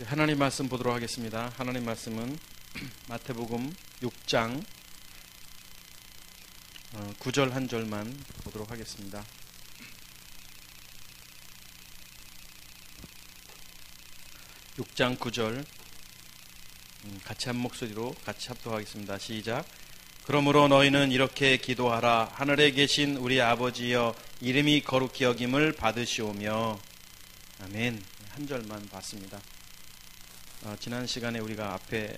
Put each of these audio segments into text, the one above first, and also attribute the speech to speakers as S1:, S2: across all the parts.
S1: 하나님 말씀 보도록 하겠습니다. 하나님 말씀은 마태복음 6장 9절 한 절만 보도록 하겠습니다. 육 장 9절 같이 한 목소리로 같이 합독하겠습니다. 시작. 그러므로 너희는 이렇게 기도하라. 하늘에 계신 우리 아버지여, 이름이 거룩히 여김을 받으시오며. 아멘. 한 절만 봤습니다. 지난 시간에 우리가 앞에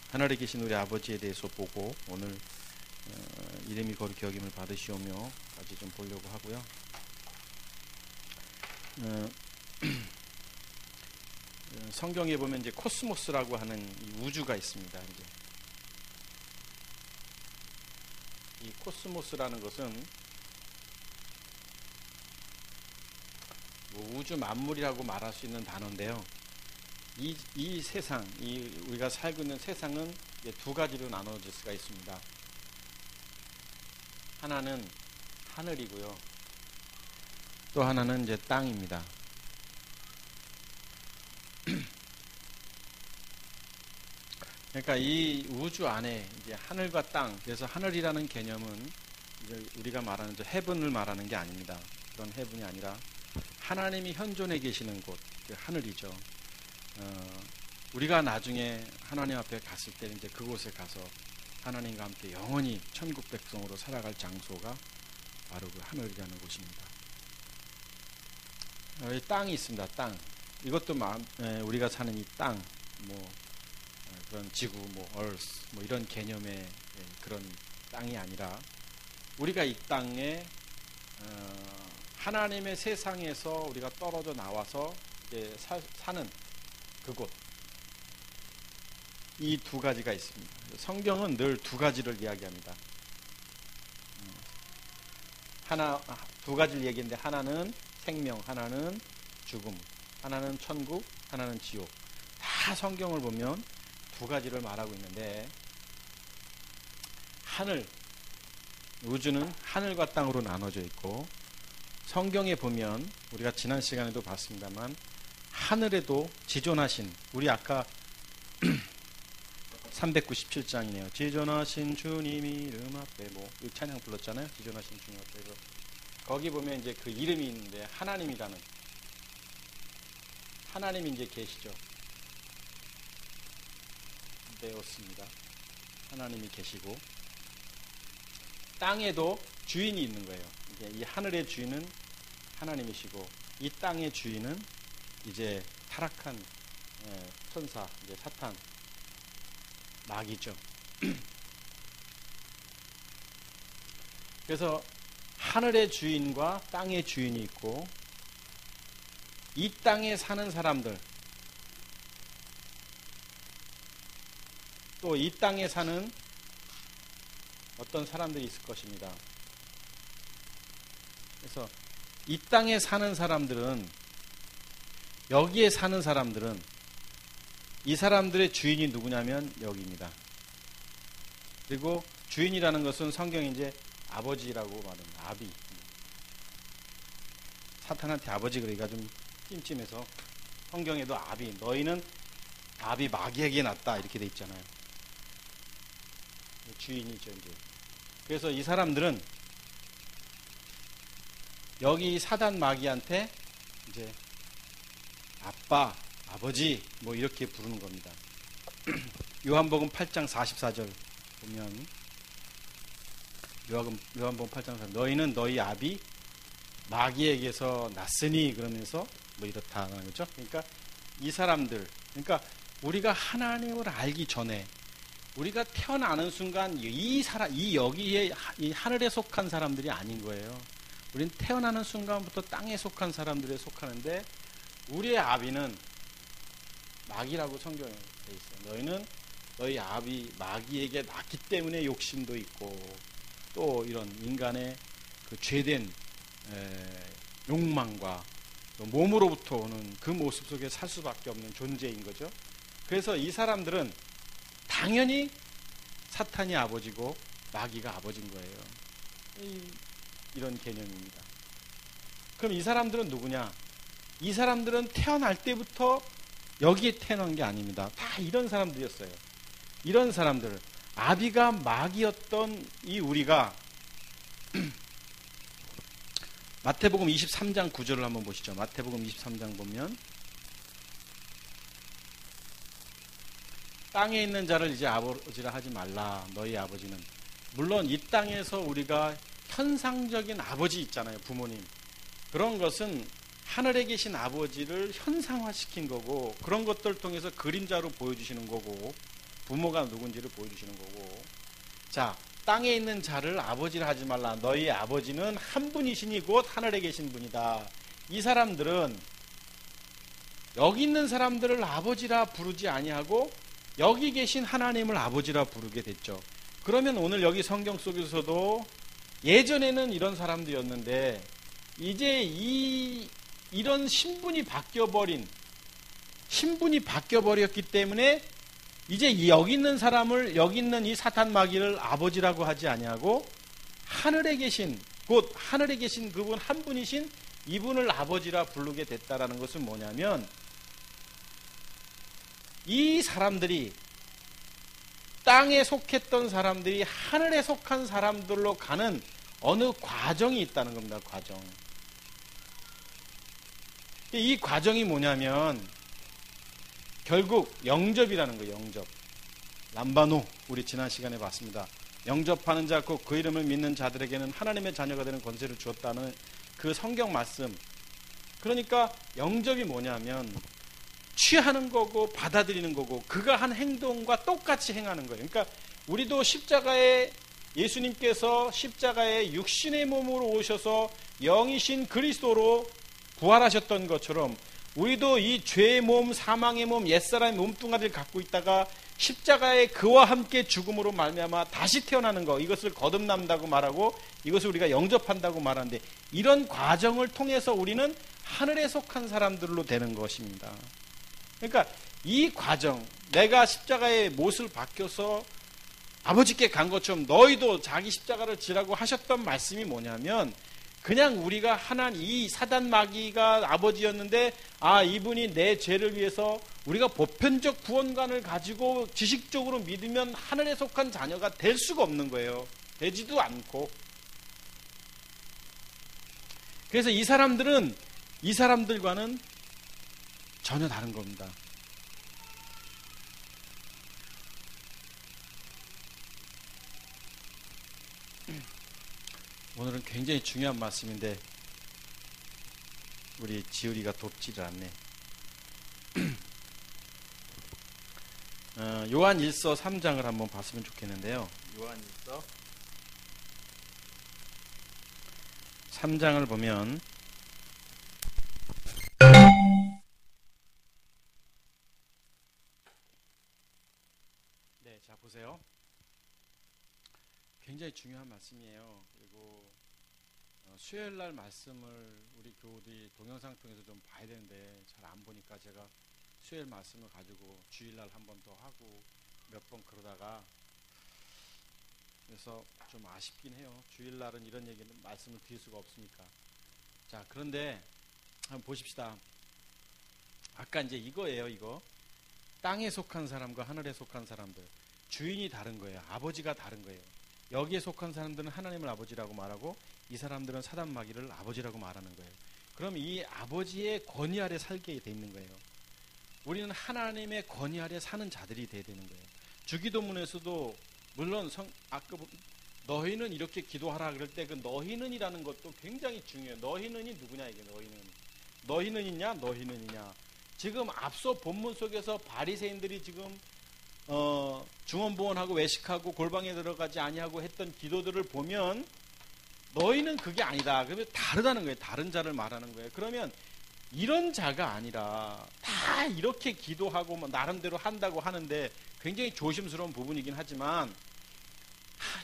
S1: 하늘에 계신 우리 아버지에 대해서 보고 오늘 이름이 거룩히 여김을 받으시오며 까지 좀 보려고 하고요. 성경에 보면 이제 코스모스라고 하는 이 우주가 있습니다. 이제 이 코스모스라는 것은 뭐 우주 만물이라고 말할 수 있는 단어인데요. 이 세상, 우리가 살고 있는 세상은 두 가지로 나눠질 수가 있습니다. 하나는 하늘이고요. 또 하나는 이제 땅입니다. 그러니까 이 우주 안에 이제 하늘과 땅, 그래서 하늘이라는 개념은 이제 우리가 말하는 저 헤븐을 말하는 게 아닙니다. 그런 헤븐이 아니라 하나님이 현존해 계시는 곳, 그 하늘이죠. 우리가 나중에 하나님 앞에 갔을 때 이제 그곳에 가서 하나님과 함께 영원히 천국 백성으로 살아갈 장소가 바로 그 하늘이라는 곳입니다. 여기 땅이 있습니다. 땅. 이것도 우리가 사는 이 땅, 그런 지구, earth, 이런 개념의 그런 땅이 아니라 우리가 이 땅에 하나님의 세상에서 우리가 떨어져 나와서 이제 사는 그곳, 이 두 가지가 있습니다. 성경은 늘 두 가지를 이야기합니다. 두 가지를 얘기했는데 하나는 생명, 하나는 죽음, 하나는 천국, 하나는 지옥. 다 성경을 보면 두 가지를 말하고 있는데 우주는 하늘과 땅으로 나눠져 있고 성경에 보면 우리가 지난 시간에도 봤습니다만 하늘에도 지존하신 우리 아까 397장이네요. 지존하신 주님 이름 앞에 이 찬양 불렀잖아요. 지존하신 주님 앞에서 거기 보면 이제 그 이름이 있는데 하나님이라는 하나님이 이제 계시죠. 되었습니다. 하나님이 계시고 땅에도 주인이 있는 거예요. 이제 이 하늘의 주인은 하나님이시고 이 땅의 주인은 이제 타락한 천사, 이제 사탄, 마귀죠. 그래서 하늘의 주인과 땅의 주인이 있고 이 땅에 사는 사람들, 또 이 땅에 사는 어떤 사람들이 있을 것입니다. 그래서 이 땅에 사는 사람들은, 여기에 사는 사람들은 이 사람들의 주인이 누구냐면 여기입니다. 그리고 주인이라는 것은 성경이 이제 아버지라고 말합니다. 아비. 사탄한테 아버지 그러기가 좀 찜찜해서 성경에도 아비, 너희는 아비 마귀에게 낳았다 이렇게 돼 있잖아요. 주인이죠, 이제. 그래서 이 사람들은 여기 사단 마귀한테 이제 아빠, 아버지 이렇게 부르는 겁니다. 요한복음 8장 44절 보면 요한복음 8장 44절 너희는 너희 아비 마귀에게서 났으니 그러면서 이렇다는 거죠. 그러니까 이 사람들, 그러니까 우리가 하나님을 알기 전에 우리가 태어나는 순간 여기에 이 하늘에 속한 사람들이 아닌 거예요. 우리는 태어나는 순간부터 땅에 속한 사람들에 속하는데 우리의 아비는 마귀라고 성경에 돼 있어요. 너희는 너희 아비 마귀에게 낳기 때문에 욕심도 있고 또 이런 인간의 그 죄된 욕망과 몸으로부터 오는 그 모습 속에 살 수밖에 없는 존재인 거죠. 그래서 이 사람들은 당연히 사탄이 아버지고 마귀가 아버지인 거예요. 이런 개념입니다. 그럼 이 사람들은 누구냐? 이 사람들은 태어날 때부터 여기에 태어난 게 아닙니다. 다 이런 사람들이었어요. 이런 사람들, 아비가 마귀였던 이 우리가 마태복음 23장 9절을 한번 보시죠. 마태복음 23장 보면 땅에 있는 자를 이제 아버지라 하지 말라. 너희 아버지는. 물론 이 땅에서 우리가 현상적인 아버지 있잖아요. 부모님. 그런 것은 하늘에 계신 아버지를 현상화시킨 거고, 그런 것들을 통해서 그림자로 보여주시는 거고, 부모가 누군지를 보여주시는 거고. 자, 땅에 있는 자를 아버지라 하지 말라. 너희 아버지는 한 분이시니 곧 하늘에 계신 분이다. 이 사람들은 여기 있는 사람들을 아버지라 부르지 아니하고 여기 계신 하나님을 아버지라 부르게 됐죠. 그러면 오늘 여기 성경 속에서도 예전에는 이런 사람들이었는데 이제 이런 신분이 바뀌어버렸기 때문에 이제 여기 있는 사람을, 여기 있는 이 사탄 마귀를 아버지라고 하지 아니하고 하늘에 계신, 곧 하늘에 계신 그분 한 분이신 이분을 아버지라 부르게 됐다라는 것은 뭐냐면, 이 사람들이, 땅에 속했던 사람들이 하늘에 속한 사람들로 가는 어느 과정이 있다는 겁니다. 과정. 이 과정이 뭐냐면 결국 영접이라는 거예요. 영접. 람바노, 우리 지난 시간에 봤습니다. 영접하는 자, 곧 그 이름을 믿는 자들에게는 하나님의 자녀가 되는 권세를 주었다는 그 성경 말씀. 그러니까 영접이 뭐냐면 취하는 거고 받아들이는 거고, 그가 한 행동과 똑같이 행하는 거예요. 그러니까 우리도 십자가에, 예수님께서 십자가에 육신의 몸으로 오셔서 영이신 그리스도로 부활하셨던 것처럼 우리도 이 죄의 몸, 사망의 몸, 옛사람의 몸뚱아리를 갖고 있다가 십자가에 그와 함께 죽음으로 말미암아 다시 태어나는 거, 이것을 거듭난다고 말하고 이것을 우리가 영접한다고 말하는데, 이런 과정을 통해서 우리는 하늘에 속한 사람들로 되는 것입니다. 그러니까 이 과정, 내가 십자가의 못을 박혀서 아버지께 간 것처럼 너희도 자기 십자가를 지라고 하셨던 말씀이 뭐냐면, 그냥 우리가 이 사단 마귀가 아버지였는데, 이분이 내 죄를 위해서 우리가 보편적 구원관을 가지고 지식적으로 믿으면 하늘에 속한 자녀가 될 수가 없는 거예요. 되지도 않고. 그래서 이 사람들은 이 사람들과는 전혀 다른 겁니다. 오늘은 굉장히 중요한 말씀인데 우리 지율이가 돕지를 않네. 요한 1서 3장을 한번 봤으면 좋겠는데요. 요한 1서 3장을 보면 자 보세요. 굉장히 중요한 말씀이에요. 그리고 수요일날 말씀을 우리 교우들이 동영상 통해서 좀 봐야 되는데 잘 안 보니까 제가 수요일 말씀을 가지고 주일날 한 번 더 하고 몇 번 그러다가, 그래서 좀 아쉽긴 해요. 주일날은 이런 얘기는 말씀을 드릴 수가 없으니까. 자, 그런데 한번 보십시다. 아까 이제 이거예요. 이거 땅에 속한 사람과 하늘에 속한 사람들, 주인이 다른 거예요. 아버지가 다른 거예요. 여기에 속한 사람들은 하나님을 아버지라고 말하고 이 사람들은 사단 마귀를 아버지라고 말하는 거예요. 그럼 이 아버지의 권위 아래 살게 돼 있는 거예요. 우리는 하나님의 권위 아래 사는 자들이 돼야 되는 거예요. 주기도문에서도 물론 아까 너희는 이렇게 기도하라 그럴 때 그 너희는이라는 것도 굉장히 중요해요. 너희는이 누구냐, 이게 너희는이냐, 너희는이냐. 지금 앞서 본문 속에서 바리새인들이 지금 중언부언하고 외식하고 골방에 들어가지 아니하고 했던 기도들을 보면 너희는 그게 아니다. 그러면 다르다는 거예요. 다른 자를 말하는 거예요. 그러면 이런 자가 아니라 다 이렇게 기도하고 뭐 나름대로 한다고 하는데 굉장히 조심스러운 부분이긴 하지만,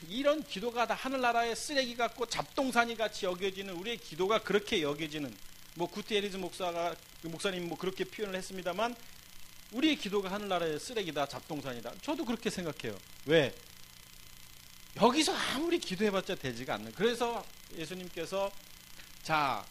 S1: 이런 기도가 다 하늘나라의 쓰레기 같고 잡동사니 같이 여겨지는 우리의 기도가 그렇게 여겨지는, 뭐 구티에리즈 목사님 뭐 그렇게 표현을 했습니다만, 우리의 기도가 하늘나라의 쓰레기다, 잡동산이다. 저도 그렇게 생각해요. 왜? 여기서 아무리 기도해봤자 되지가 않는. 그래서 예수님께서 자,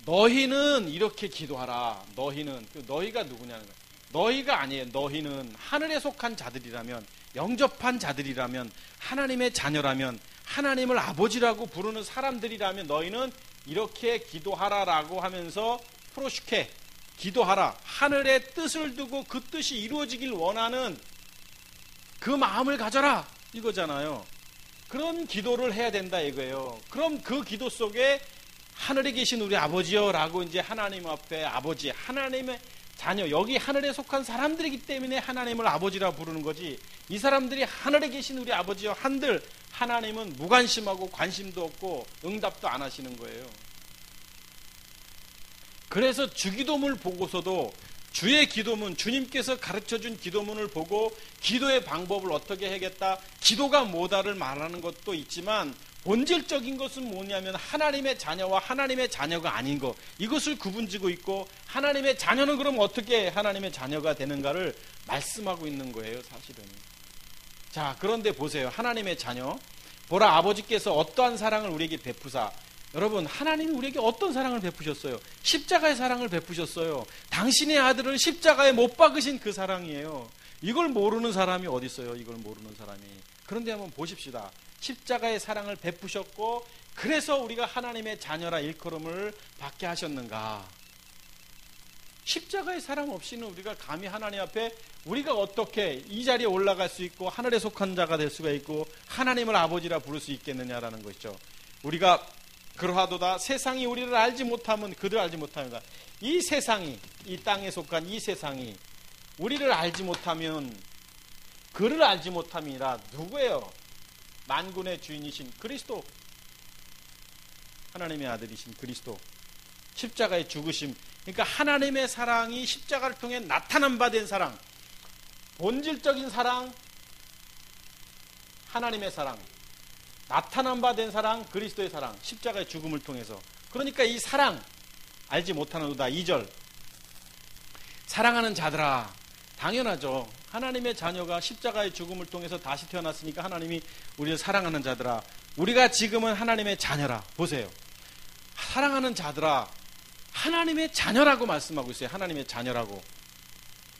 S1: 너희는 이렇게 기도하라. 너희는, 너희가 누구냐는 거예요. 너희가 아니에요. 너희는 하늘에 속한 자들이라면, 영접한 자들이라면, 하나님의 자녀라면, 하나님을 아버지라고 부르는 사람들이라면 너희는 이렇게 기도하라라고 하면서 프로슈케, 기도하라. 하늘의 뜻을 두고 그 뜻이 이루어지길 원하는 그 마음을 가져라 이거잖아요. 그런 기도를 해야 된다 이거예요. 그럼 그 기도 속에 하늘에 계신 우리 아버지요 라고 이제 하나님 앞에 아버지, 하나님의 자녀, 여기 하늘에 속한 사람들이기 때문에 하나님을 아버지라 부르는 거지, 이 사람들이 하늘에 계신 우리 아버지요 한들 하나님은 무관심하고 관심도 없고 응답도 안 하시는 거예요. 그래서 주기도문을 보고서도 주의 기도문, 주님께서 가르쳐준 기도문을 보고 기도의 방법을 어떻게 해야겠다, 기도가 뭐다를 말하는 것도 있지만 본질적인 것은 뭐냐면 하나님의 자녀와 하나님의 자녀가 아닌 것, 이것을 구분지고 있고, 하나님의 자녀는 그럼 어떻게 하나님의 자녀가 되는가를 말씀하고 있는 거예요, 사실은. 자, 그런데 보세요. 하나님의 자녀, 보라, 아버지께서 어떠한 사랑을 우리에게 베푸사. 여러분, 하나님이 우리에게 어떤 사랑을 베푸셨어요? 십자가의 사랑을 베푸셨어요. 당신의 아들을 십자가에 못 박으신 그 사랑이에요. 이걸 모르는 사람이 어디 있어요? 이걸 모르는 사람이. 그런데 한번 보십시다. 십자가의 사랑을 베푸셨고, 그래서 우리가 하나님의 자녀라 일컬음을 받게 하셨는가? 십자가의 사랑 없이는 우리가 감히 하나님 앞에 우리가 어떻게 이 자리에 올라갈 수 있고 하늘에 속한 자가 될 수가 있고 하나님을 아버지라 부를 수 있겠느냐라는 것이죠. 우리가 그러하도다 세상이 우리를 알지 못하면 그들 알지 못합니다. 이 세상이, 이 땅에 속한 이 세상이 우리를 알지 못하면 그를 알지 못함이라. 누구예요? 만군의 주인이신 그리스도, 하나님의 아들이신 그리스도, 십자가의 죽으심. 그러니까 하나님의 사랑이 십자가를 통해 나타난 바 된 사랑, 본질적인 사랑, 하나님의 사랑, 나타난 바 된 사랑, 그리스도의 사랑, 십자가의 죽음을 통해서. 그러니까 이 사랑 알지 못하는도다. 2절, 사랑하는 자들아. 당연하죠. 하나님의 자녀가 십자가의 죽음을 통해서 다시 태어났으니까 하나님이 우리를 사랑하는 자들아. 우리가 지금은 하나님의 자녀라. 보세요. 사랑하는 자들아, 하나님의 자녀라고 말씀하고 있어요. 하나님의 자녀라고.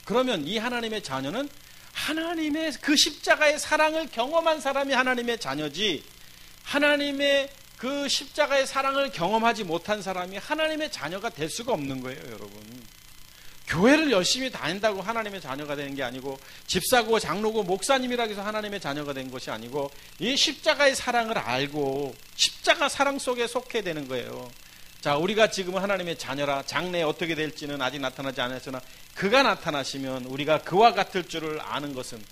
S1: 그러면 이 하나님의 자녀는 하나님의 그 십자가의 사랑을 경험한 사람이 하나님의 자녀지, 하나님의 그 십자가의 사랑을 경험하지 못한 사람이 하나님의 자녀가 될 수가 없는 거예요, 여러분. 교회를 열심히 다닌다고 하나님의 자녀가 되는 게 아니고, 집사고 장로고 목사님이라고 해서 하나님의 자녀가 된 것이 아니고, 이 십자가의 사랑을 알고 십자가 사랑 속에 속해 되는 거예요. 자, 우리가 지금은 하나님의 자녀라. 장래에 어떻게 될지는 아직 나타나지 않았으나 그가 나타나시면 우리가 그와 같을 줄을 아는 것은,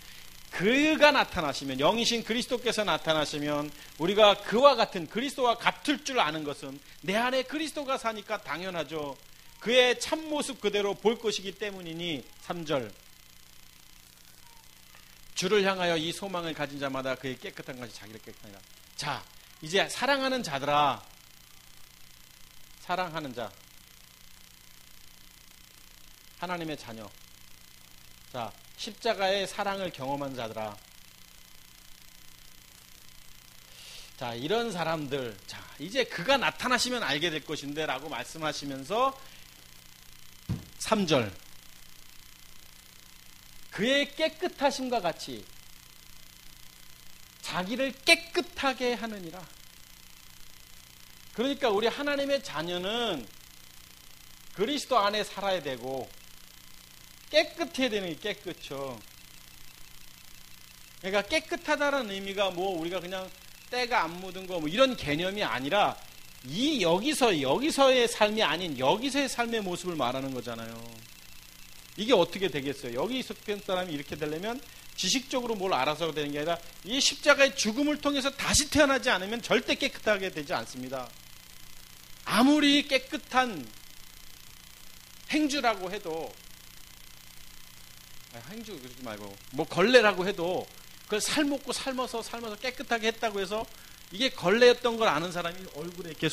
S1: 그가 나타나시면, 영이신 그리스도께서 나타나시면 우리가 그와 같은, 그리스도와 같을 줄 아는 것은 내 안에 그리스도가 사니까 당연하죠. 그의 참모습 그대로 볼 것이기 때문이니. 3절, 주를 향하여 이 소망을 가진 자마다 그의 깨끗한 것이 자기를 깨끗하니라. 자, 이제 사랑하는 자들아, 사랑하는 자, 하나님의 자녀, 자, 십자가의 사랑을 경험한 자들아. 자, 이런 사람들, 자, 이제 그가 나타나시면 알게 될 것인데 라고 말씀하시면서 3절, 그의 깨끗하심과 같이 자기를 깨끗하게 하느니라. 그러니까 우리 하나님의 자녀는 그리스도 안에 살아야 되고 깨끗해야 되는 게 깨끗죠. 그러니까 깨끗하다는 의미가 뭐 우리가 그냥 때가 안 묻은 거 뭐 이런 개념이 아니라, 이 여기서의 삶이 아닌 여기서의 삶의 모습을 말하는 거잖아요. 이게 어떻게 되겠어요? 여기 속한 사람이 이렇게 되려면 지식적으로 뭘 알아서 되는 게 아니라 이 십자가의 죽음을 통해서 다시 태어나지 않으면 절대 깨끗하게 되지 않습니다. 아무리 깨끗한 행주라고 해도, 행주 그러지 말고 뭐 걸레라고 해도 그걸 삶먹고 삶아서 깨끗하게 했다고 해서 이게 걸레였던 걸 아는 사람이 얼굴에 이렇게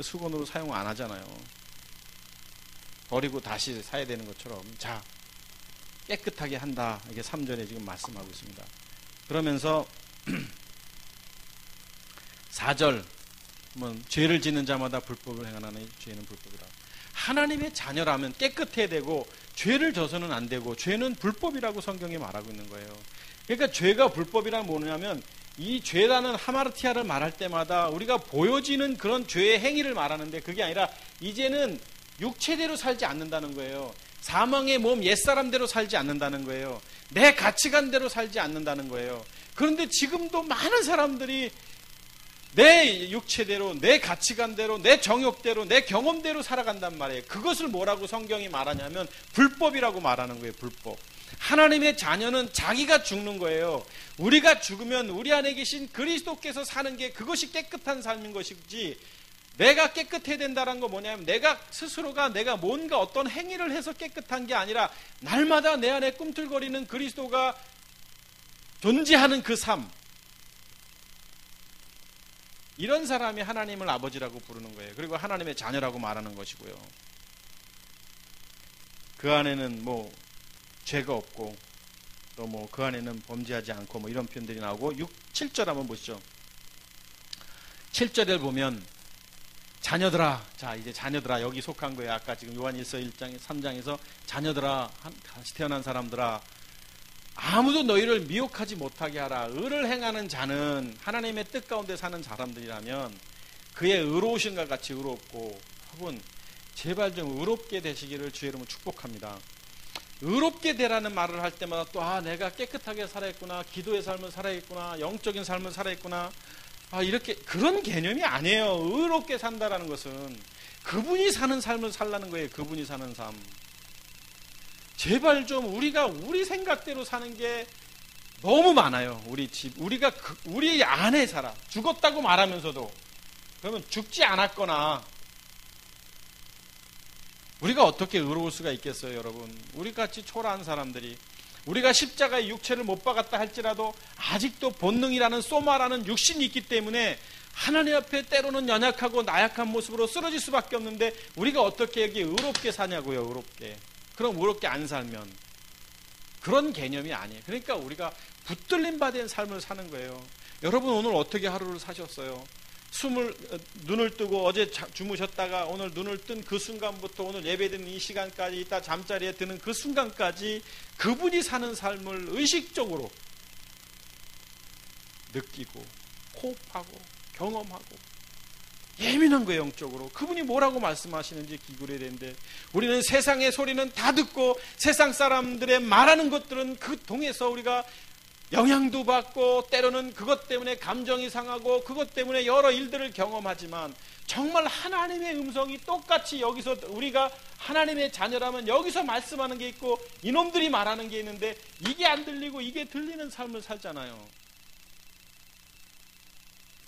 S1: 수건으로 사용 안 하잖아요. 버리고 다시 사야 되는 것처럼. 자, 깨끗하게 한다. 이게 3절에 지금 말씀하고 있습니다. 그러면서 4절, 죄를 짓는 자마다 불법을 행하나니 죄는 불법이라. 하나님의 자녀라면 깨끗해야 되고, 죄를 져서는 안 되고 죄는 불법이라고 성경이 말하고 있는 거예요. 그러니까 죄가 불법이란 뭐냐면 이 죄라는 하마르티아를 말할 때마다 우리가 보여지는 그런 죄의 행위를 말하는데 그게 아니라 이제는 육체대로 살지 않는다는 거예요. 사망의 몸 옛사람대로 살지 않는다는 거예요. 내 가치관대로 살지 않는다는 거예요. 그런데 지금도 많은 사람들이 내 육체대로, 내 가치관대로, 내 정욕대로, 내 경험대로 살아간단 말이에요. 그것을 뭐라고 성경이 말하냐면 불법이라고 말하는 거예요. 불법. 하나님의 자녀는 자기가 죽는 거예요. 우리가 죽으면 우리 안에 계신 그리스도께서 사는 게 그것이 깨끗한 삶인 것이지, 내가 깨끗해야 된다는 거 뭐냐면 내가 스스로가 내가 뭔가 어떤 행위를 해서 깨끗한 게 아니라 날마다 내 안에 꿈틀거리는 그리스도가 존재하는 그 삶, 이런 사람이 하나님을 아버지라고 부르는 거예요. 그리고 하나님의 자녀라고 말하는 것이고요. 그 안에는 뭐 죄가 없고 또 뭐 그 안에는 범죄하지 않고 뭐 이런 표현들이 나오고 7절 한번 보시죠. 7절을 보면 자녀들아, 자 이제 자녀들아 여기 속한 거예요. 아까 지금 요한일서 1장 3장에서 자녀들아, 다시 태어난 사람들아, 아무도 너희를 미혹하지 못하게 하라. 의를 행하는 자는 하나님의 뜻 가운데 사는 사람들이라면 그의 의로우신과 같이 의롭고, 혹은 제발 좀 의롭게 되시기를 주의 이름으로 축복합니다. 의롭게 되라는 말을 할 때마다 또 내가 깨끗하게 살아있구나, 기도의 삶을 살아있구나, 영적인 삶을 살아있구나, 이렇게 그런 개념이 아니에요. 의롭게 산다라는 것은 그분이 사는 삶을 살라는 거예요. 그분이 사는 삶. 제발 좀 우리가 우리 생각대로 사는 게 너무 많아요. 우리가 우리 안에 살아. 죽었다고 말하면서도, 그러면 죽지 않았거나, 우리가 어떻게 의로울 수가 있겠어요, 여러분? 우리같이 초라한 사람들이, 우리가 십자가의 육체를 못 박았다 할지라도 아직도 본능이라는 소마라는 육신이 있기 때문에 하나님 앞에 때로는 연약하고 나약한 모습으로 쓰러질 수밖에 없는데 우리가 어떻게 여기 의롭게 사냐고요. 의롭게. 그럼 의롭게 안 살면, 그런 개념이 아니에요. 그러니까 우리가 붙들림 받은 삶을 사는 거예요. 여러분 오늘 어떻게 하루를 사셨어요? 눈을 뜨고 어제 주무셨다가 오늘 눈을 뜬 그 순간부터 오늘 예배드리는 이 시간까지, 이따 잠자리에 드는 그 순간까지 그분이 사는 삶을 의식적으로 느끼고 호흡하고 경험하고 예민한 거예요. 영적으로 그분이 뭐라고 말씀하시는지 기울여야 되는데, 우리는 세상의 소리는 다 듣고 세상 사람들의 말하는 것들은 그 통해서 우리가 영향도 받고 때로는 그것 때문에 감정이 상하고 그것 때문에 여러 일들을 경험하지만, 정말 하나님의 음성이 똑같이 여기서 우리가 하나님의 자녀라면 여기서 말씀하는 게 있고 이놈들이 말하는 게 있는데 이게 안 들리고 이게 들리는 삶을 살잖아요.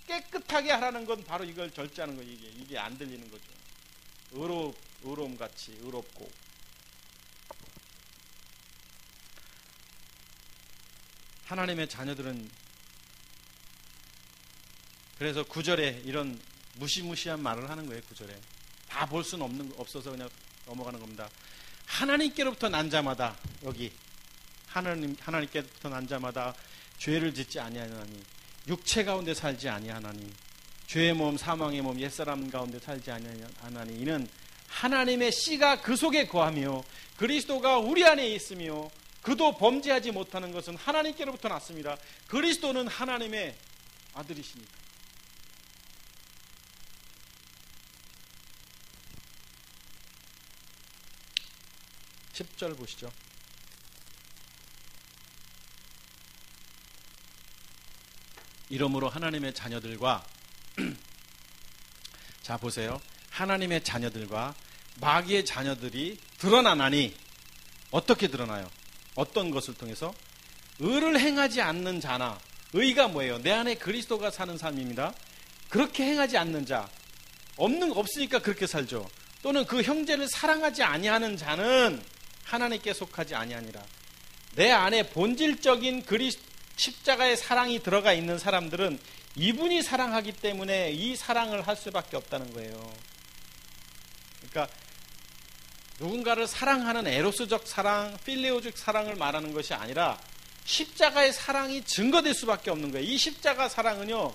S1: 깨끗하게 하라는 건 바로 이걸 절제하는 거예요. 이게 안 들리는 거죠. 의로움 같이 의롭고. 하나님의 자녀들은 그래서 9절에 이런 무시무시한 말을 하는 거예요. 9절에 다 볼 수는 없어서 그냥 넘어가는 겁니다. 하나님께로부터 난 자마다, 여기 하나님께로부터 난 자마다 죄를 짓지 아니하나니, 육체 가운데 살지 아니하나니, 죄의 몸 사망의 몸 옛사람 가운데 살지 아니하나니, 이는 하나님의 씨가 그 속에 거하며 그리스도가 우리 안에 있으며 그도 범죄하지 못하는 것은 하나님께로부터 났습니다. 그리스도는 하나님의 아들이시니까. 십 절 보시죠. 이러므로 하나님의 자녀들과 자 보세요. 하나님의 자녀들과 마귀의 자녀들이 드러나나니, 어떻게 드러나요? 어떤 것을 통해서? 의를 행하지 않는 자나, 의가 뭐예요? 내 안에 그리스도가 사는 삶입니다. 그렇게 행하지 않는 자, 없으니까 그렇게 살죠. 또는 그 형제를 사랑하지 아니하는 자는 하나님께 속하지 아니하니라. 내 안에 본질적인 십자가의 사랑이 들어가 있는 사람들은 이분이 사랑하기 때문에 이 사랑을 할 수밖에 없다는 거예요. 그러니까 누군가를 사랑하는 에로스적 사랑, 필레오적 사랑을 말하는 것이 아니라 십자가의 사랑이 증거될 수밖에 없는 거예요. 이 십자가 사랑은요,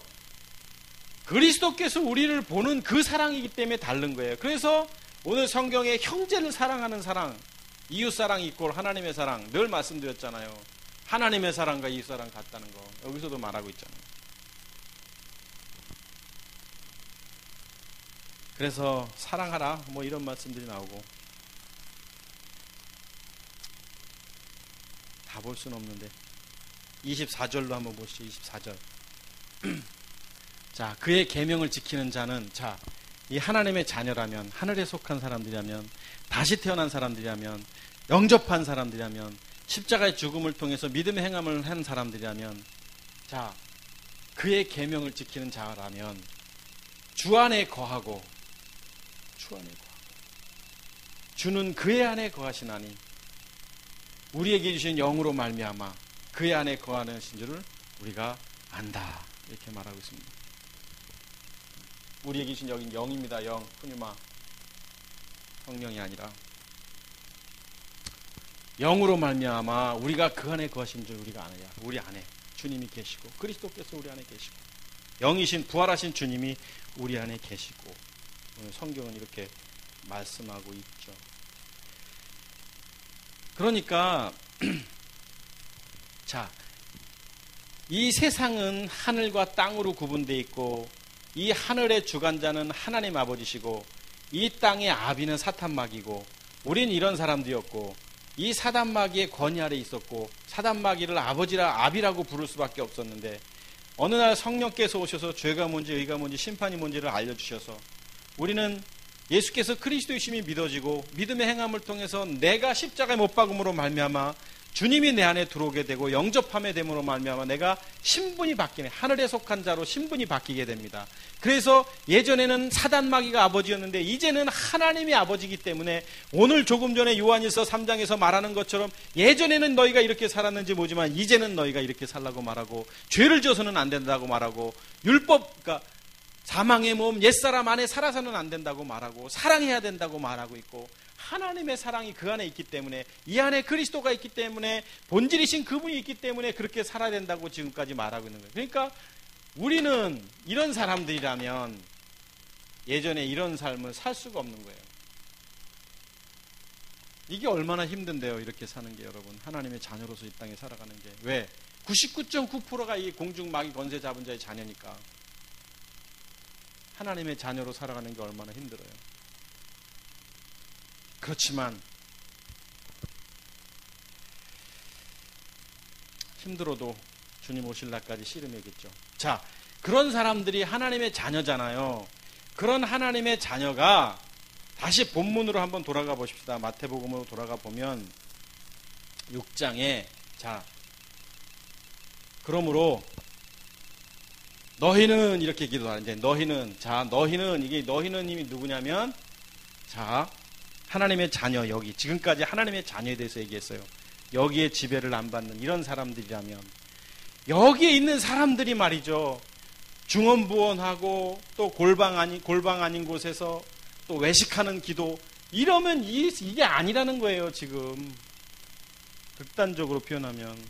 S1: 그리스도께서 우리를 보는 그 사랑이기 때문에 다른 거예요. 그래서 오늘 성경에 형제를 사랑하는 사랑, 이웃사랑 이꼴 하나님의 사랑, 늘 말씀드렸잖아요. 하나님의 사랑과 이웃사랑 같다는 거 여기서도 말하고 있잖아요. 그래서 사랑하라 뭐 이런 말씀들이 나오고 다 볼 수는 없는데 24절로 한번 보시죠. 24절. 자, 그의 계명을 지키는 자는, 자, 이 하나님의 자녀라면, 하늘에 속한 사람들이라면, 다시 태어난 사람들이라면, 영접한 사람들이라면, 십자가의 죽음을 통해서 믿음의 행함을 한 사람들이라면, 자, 그의 계명을 지키는 자라면 주 안에 거하고, 주는 그의 안에 거하시나니 우리에게 주신 영으로 말미암아 그의 안에 거하는 줄을 우리가 안다. 이렇게 말하고 있습니다. 우리에게 주신 여긴 영입니다. 영, 푸뉴마. 성령이 아니라 영으로 말미암아 우리가 그 안에 거하신 줄 우리가 아느냐. 우리 안에 주님이 계시고 그리스도께서 우리 안에 계시고 영이신 부활하신 주님이 우리 안에 계시고, 오늘 성경은 이렇게 말씀하고 있죠. 그러니까 자, 이 세상은 하늘과 땅으로 구분되어 있고 이 하늘의 주관자는 하나님 아버지시고 이 땅의 아비는 사탄마귀고 우린 이런 사람들이었고 이 사단마귀의 권위 아래 있었고 사단마귀를 아비라고 부를 수밖에 없었는데 어느 날 성령께서 오셔서 죄가 뭔지 의가 뭔지 심판이 뭔지를 알려주셔서 우리는 예수께서 그리스도이심이 믿어지고 믿음의 행함을 통해서 내가 십자가에 못 박음으로 말미암아 주님이 내 안에 들어오게 되고 영접함의 됨으로 말미암아 내가 신분이 바뀌네. 하늘에 속한 자로 신분이 바뀌게 됩니다. 그래서 예전에는 사단마귀가 아버지였는데 이제는 하나님이 아버지이기 때문에 오늘 조금 전에 요한일서 3장에서 말하는 것처럼 예전에는 너희가 이렇게 살았는지 모르지만 이제는 너희가 이렇게 살라고 말하고 죄를 지어서는 안 된다고 말하고 율법, 그러니까 사망의 몸 옛사람 안에 살아서는 안 된다고 말하고 사랑해야 된다고 말하고 있고 하나님의 사랑이 그 안에 있기 때문에 이 안에 그리스도가 있기 때문에 본질이신 그분이 있기 때문에 그렇게 살아야 된다고 지금까지 말하고 있는 거예요. 그러니까 우리는 이런 사람들이라면 예전에 이런 삶을 살 수가 없는 거예요. 이게 얼마나 힘든데요. 이렇게 사는 게 여러분. 하나님의 자녀로서 이 땅에 살아가는 게. 왜? 99.9%가 이 공중마귀 권세 잡은 자의 자녀니까. 하나님의 자녀로 살아가는 게 얼마나 힘들어요. 그렇지만 힘들어도 주님 오실 날까지 씨름해야겠죠. 자, 그런 사람들이 하나님의 자녀잖아요. 그런 하나님의 자녀가 다시 본문으로 한번 돌아가 보십시다. 마태복음으로 돌아가 보면 6장에 자, 그러므로 너희는 이렇게 기도하는데 너희는 이게 너희는 이미 누구냐면 자, 하나님의 자녀, 여기 지금까지 하나님의 자녀에 대해서 얘기했어요. 여기에 지배를 안 받는 이런 사람들이라면 여기에 있는 사람들이 말이죠. 중언부언하고 또 골방 아닌 곳에서 또 외식하는 기도 이러면 이게 아니라는 거예요. 지금 극단적으로 표현하면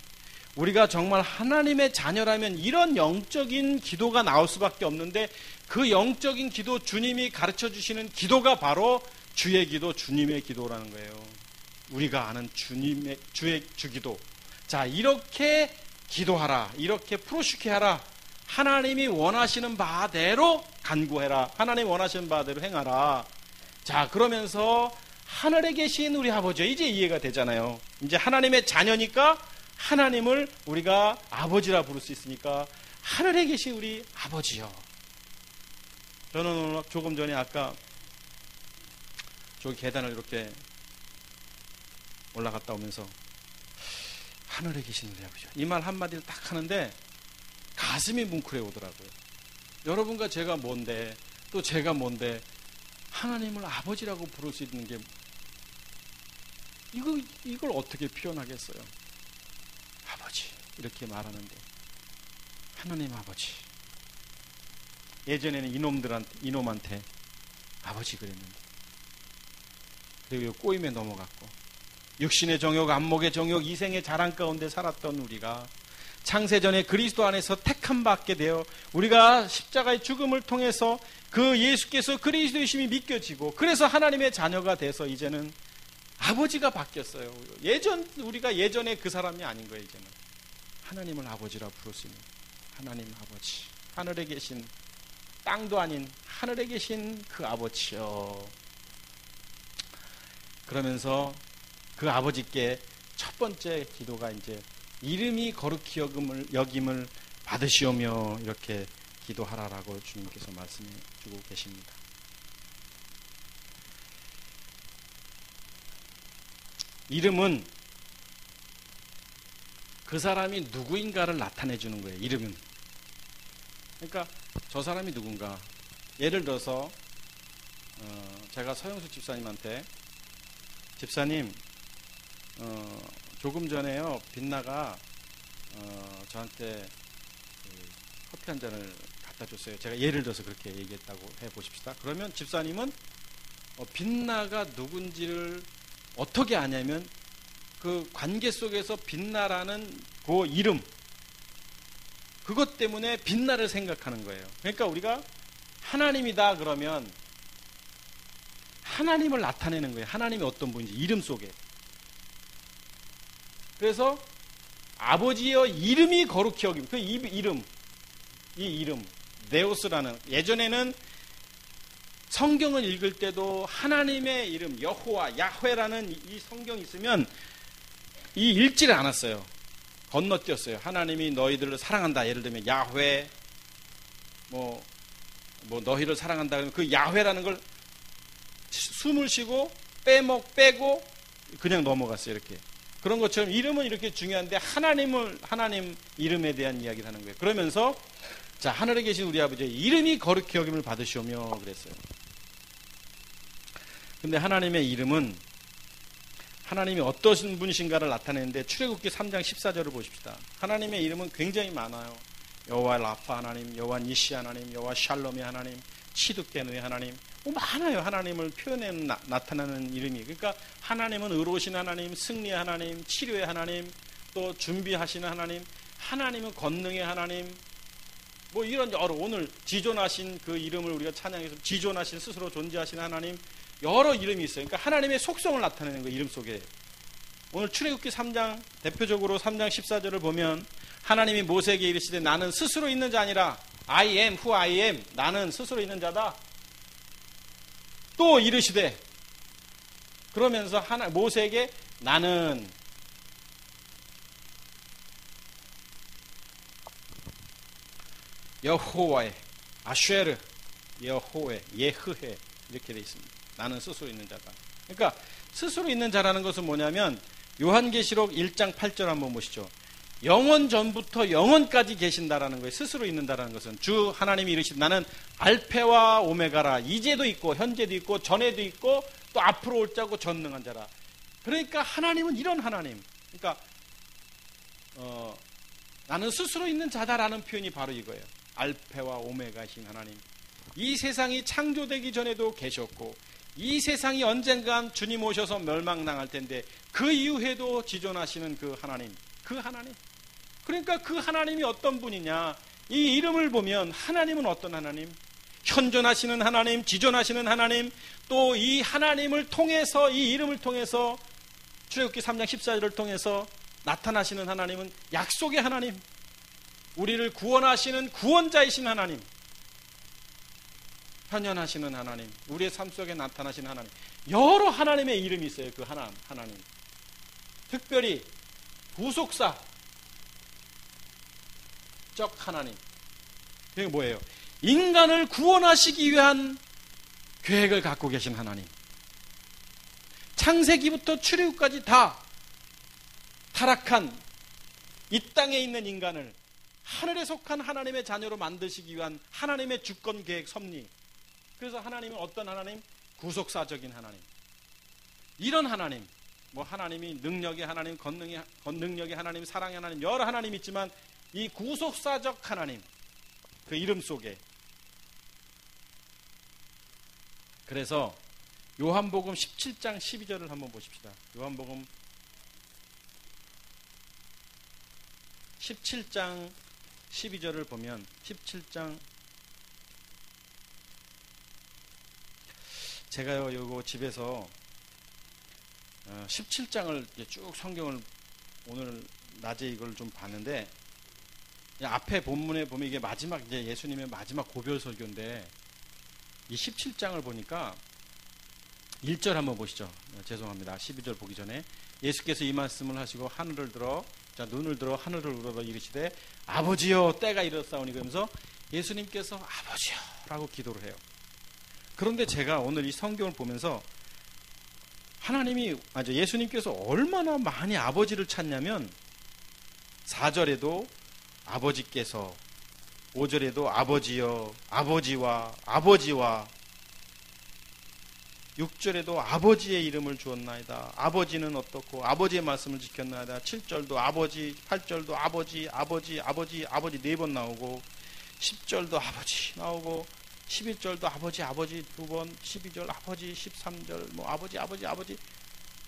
S1: 우리가 정말 하나님의 자녀라면 이런 영적인 기도가 나올 수밖에 없는데 그 영적인 기도 주님이 가르쳐 주시는 기도가 바로 주의 기도, 주님의 기도라는 거예요. 우리가 아는 주의 주기도. 자, 이렇게 기도하라. 이렇게 프로슈케하라. 하나님이 원하시는 바대로 간구해라. 하나님이 원하시는 바대로 행하라. 자, 그러면서 하늘에 계신 우리 아버지, 이제 이해가 되잖아요. 이제 하나님의 자녀니까 하나님을 우리가 아버지라 부를 수 있으니까 하늘에 계신 우리 아버지요. 저는 오늘 조금 전에 아까 저기 계단을 이렇게 올라갔다 오면서 하늘에 계신 우리 아버지 이 말 한마디를 딱 하는데 가슴이 뭉클해 오더라고요. 여러분과 제가 뭔데 또 제가 뭔데 하나님을 아버지라고 부를 수 있는 게 이걸 어떻게 표현하겠어요? 아버지 이렇게 말하는데 하나님 아버지. 예전에는 이놈한테 아버지 그랬는데 그리고 꼬임에 넘어갔고 육신의 정욕, 안목의 정욕, 이생의 자랑 가운데 살았던 우리가 창세전에 그리스도 안에서 택함 받게 되어 우리가 십자가의 죽음을 통해서 그 예수께서 그리스도이심이 믿겨지고 그래서 하나님의 자녀가 돼서 이제는 아버지가 바뀌었어요. 우리가 예전에 그 사람이 아닌 거예요. 이제는 하나님을 아버지라 부르시는 하나님 아버지, 하늘에 계신, 땅도 아닌 하늘에 계신 그 아버지요. 그러면서 그 아버지께 첫 번째 기도가 이제 이름이 거룩히 여김을 받으시오며 이렇게 기도하라라고 주님께서 말씀해 주고 계십니다. 이름은 그 사람이 누구인가를 나타내 주는 거예요. 이름은. 그러니까 저 사람이 누군가. 예를 들어서 제가 서영수 집사님한테 집사님 조금 전에요 빛나가 저한테 커피 한 잔을 갖다 줬어요. 제가 예를 들어서 그렇게 얘기했다고 해보십시다. 그러면 집사님은 빛나가 누군지를 어떻게 아냐면 그 관계 속에서 빛나라는 그 이름, 그것 때문에 빛나를 생각하는 거예요. 그러니까 우리가 하나님이다 그러면 하나님을 나타내는 거예요. 하나님이 어떤 분인지 이름 속에. 그래서 아버지의 이름이 거룩히 여김. 그 이름, 이 이름 네오스라는, 예전에는 성경을 읽을 때도 하나님의 이름 여호와 야훼라는 이 성경이 있으면 이 읽지를 않았어요. 건너뛰었어요. 하나님이 너희들을 사랑한다. 예를 들면 야훼 뭐 너희를 사랑한다 그러면 그 야훼라는 걸 숨을 쉬고 빼고 그냥 넘어갔어요. 이렇게. 그런 것처럼 이름은 이렇게 중요한데 하나님 이름에 대한 이야기를 하는 거예요. 그러면서 자, 하늘에 계신 우리 아버지의 이름이 거룩히 여김을 받으시오며 그랬어요. 근데 하나님의 이름은 하나님이 어떠신 분이신가를 나타내는데 출애굽기 3장 14절을 보십시다. 하나님의 이름은 굉장히 많아요. 여호와 라파 하나님, 여호와 니시 하나님, 여호와 샬롬의 하나님, 치두케누의 하나님, 많아요. 하나님을 표현해 나타나는 이름이. 그러니까 하나님은 의로우신 하나님, 승리의 하나님, 치료의 하나님, 또 준비하시는 하나님, 하나님은 권능의 하나님, 뭐 이런 여러, 오늘 지존하신 그 이름을 우리가 찬양해서 지존하신 스스로 존재하시는 하나님, 여러 이름이 있어요. 그러니까 하나님의 속성을 나타내는 거예요. 이름 속에. 오늘 출애굽기 3장, 대표적으로 3장 14절을 보면 하나님이 모세에게 이르시되 나는 스스로 있는 자 아니라 I am who I am. 나는 스스로 있는 자다. 또 이르시되, 그러면서 모세에게 나는 여호와의 아쉐르, 여호의 예흐해 이렇게 되어 있습니다. 나는 스스로 있는 자다. 그러니까 스스로 있는 자라는 것은 뭐냐면 요한계시록 1장 8절 한번 보시죠. 영원 전부터 영원까지 계신다라는 거예요. 스스로 있는다라는 것은 주 하나님이 이르시되 나는 알페와 오메가라. 이제도 있고 현재도 있고 전에도 있고 또 앞으로 올 자고 전능한 자라. 그러니까 하나님은 이런 하나님. 그러니까 나는 스스로 있는 자다라는 표현이 바로 이거예요. 알페와 오메가신 하나님. 이 세상이 창조되기 전에도 계셨고 이 세상이 언젠간 주님 오셔서 멸망당할 텐데 그 이후에도 지존하시는 그 하나님. 그 하나님. 그러니까 그 하나님이 어떤 분이냐. 이 이름을 보면 하나님은 어떤 하나님? 현존하시는 하나님, 지존하시는 하나님, 또 이 하나님을 통해서, 이 이름을 통해서 출애굽기 3장 14절을 통해서 나타나시는 하나님은 약속의 하나님, 우리를 구원하시는 구원자이신 하나님, 현현하시는 하나님, 우리의 삶 속에 나타나시는 하나님, 여러 하나님의 이름이 있어요. 그 하나님. 특별히 구속사 적 하나님. 그게 뭐예요? 인간을 구원하시기 위한 계획을 갖고 계신 하나님. 창세기부터 출애굽까지 다 타락한 이 땅에 있는 인간을 하늘에 속한 하나님의 자녀로 만드시기 위한 하나님의 주권 계획 섭리. 그래서 하나님은 어떤 하나님? 구속사적인 하나님. 이런 하나님, 뭐 하나님이 능력의 하나님, 능력의 하나님, 사랑의 하나님, 여러 하나님이 있지만 이 구속사적 하나님, 그 이름 속에. 그래서 요한복음 17장 12절을 한번 보십시다. 요한복음 17장 12절을 보면 17장, 제가요 요거 집에서 17장을 쭉 성경을 오늘 낮에 이걸 좀 봤는데, 앞에 본문에 보면 이게 마지막, 이제 예수님의 마지막 고별 설교인데, 이 17장을 보니까 1절 한번 보시죠. 죄송합니다. 12절 보기 전에 예수께서 이 말씀을 하시고 하늘을 들어, 자, 눈을 들어 하늘을 우러러 이르시되 아버지여 때가 이르렀사오니, 그러면서 예수님께서 아버지여 라고 기도를 해요. 그런데 제가 오늘 이 성경을 보면서 예수님께서 얼마나 많이 아버지를 찾냐면, 4절에도 아버지께서, 5절에도 아버지여, 아버지와, 6절에도 아버지의 이름을 주었나이다. 아버지는 어떻고 아버지의 말씀을 지켰나이다. 7절도 아버지, 8절도 아버지 4번 나오고, 10절도 아버지 나오고, 11절도 아버지 2번, 12절 아버지, 13절 뭐 아버지 한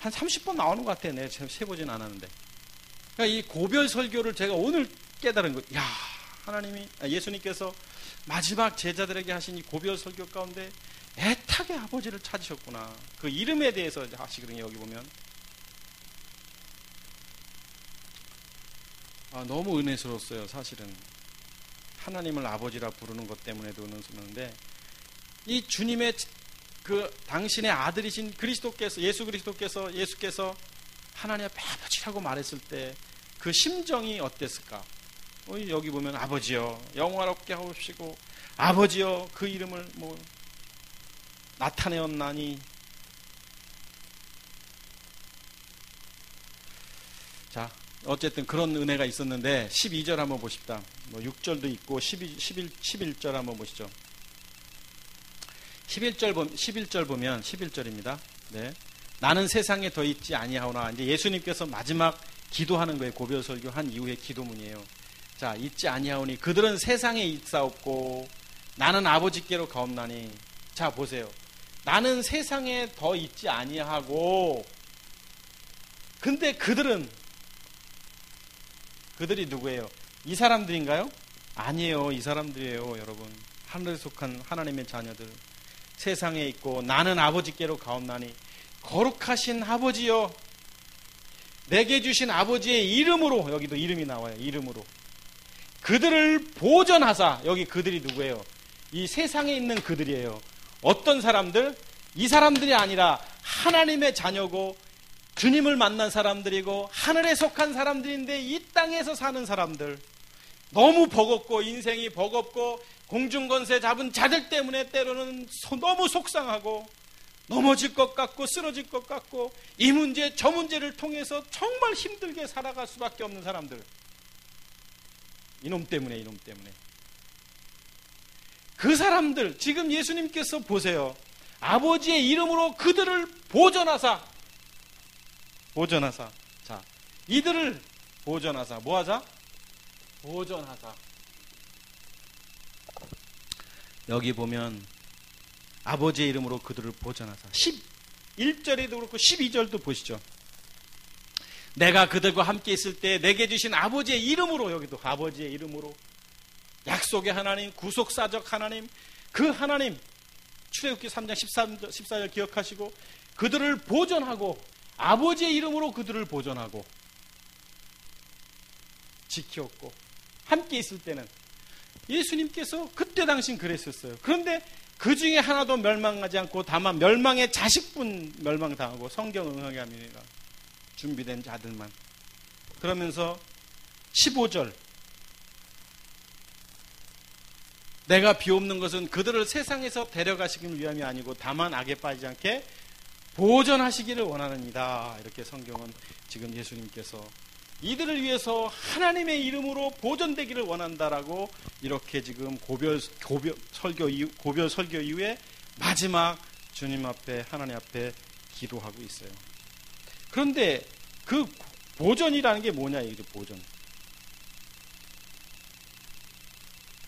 S1: 30번 나오는 것 같아요. 내가 세보진 않았는데. 그러니까 이 고별 설교를 제가 오늘 깨달은 거예요. 예수님께서 마지막 제자들에게 하신 이 고별 설교 가운데 애타게 아버지를 찾으셨구나. 그 이름에 대해서 하시거든요. 여기 보면 너무 은혜스러웠어요. 사실은 하나님을 아버지라 부르는 것 때문에도 은혜스러운데, 이 주님의 당신의 아들이신 예수께서 하나님 앞에 아버지라고 말했을 때 그 심정이 어땠을까? 여기 보면 아버지여 영화롭게 하옵시고, 아버지여 그 이름을 나타내었나니. 자, 어쨌든 그런 은혜가 있었는데 12절 한번 보십시다. 6절도 있고 11절 한번 보시죠. 11절 보면 11절입니다. 네. 나는 세상에 더 있지 아니하오나. 이제 예수님께서 마지막 기도하는 거예요. 고별 설교한 이후의 기도문이에요. 자, 있지 아니하오니 그들은 세상에 있사옵고 나는 아버지께로 가옵나니. 자, 보세요. 나는 세상에 더 있지 아니하고, 근데 그들이 누구예요? 이 사람들인가요? 아니에요. 이 사람들이에요, 여러분. 하늘에 속한 하나님의 자녀들. 세상에 있고 나는 아버지께로 가옵나니. 거룩하신 아버지여, 내게 주신 아버지의 이름으로, 여기도 이름이 나와요. 이름으로 그들을 보전하사. 여기 그들이 누구예요? 이 세상에 있는 그들이에요. 어떤 사람들? 이 사람들이 아니라 하나님의 자녀고 주님을 만난 사람들이고 하늘에 속한 사람들인데 이 땅에서 사는 사람들. 너무 버겁고 인생이 버겁고 공중권세 잡은 자들 때문에 때로는 너무 속상하고 넘어질 것 같고 쓰러질 것 같고 이 문제 저 문제를 통해서 정말 힘들게 살아갈 수밖에 없는 사람들. 이놈 때문에. 그 사람들, 지금 예수님께서 보세요. 아버지의 이름으로 그들을 보전하사. 자, 이들을 보전하사. 뭐하자? 보전하사. 여기 보면 아버지의 이름으로 그들을 보전하사. 11절에도 그렇고 12절도 보시죠. 내가 그들과 함께 있을 때 내게 주신 아버지의 이름으로. 여기도 아버지의 이름으로. 약속의 하나님, 구속사적 하나님, 그 하나님, 출애굽기 3장 14절 기억하시고 그들을 보전하고, 아버지의 이름으로 그들을 보전하고 지켰고, 함께 있을 때는 예수님께서 그때 당신 그랬었어요. 그런데 그 중에 하나도 멸망하지 않고 다만 멸망의 자식뿐 멸망당하고 성경 응하게 합니다. 준비된 자들만. 그러면서 15절, 내가 비옵는 것은 그들을 세상에서 데려가시기 위함이 아니고 다만 악에 빠지지 않게 보전하시기를 원하느니라. 이렇게 성경은 지금 예수님께서 이들을 위해서 하나님의 이름으로 보전되기를 원한다라고 이렇게 지금 고별 설교 이후에 마지막 주님 앞에, 하나님 앞에 기도하고 있어요. 그런데 그 보전이라는 게 뭐냐, 이게 보전.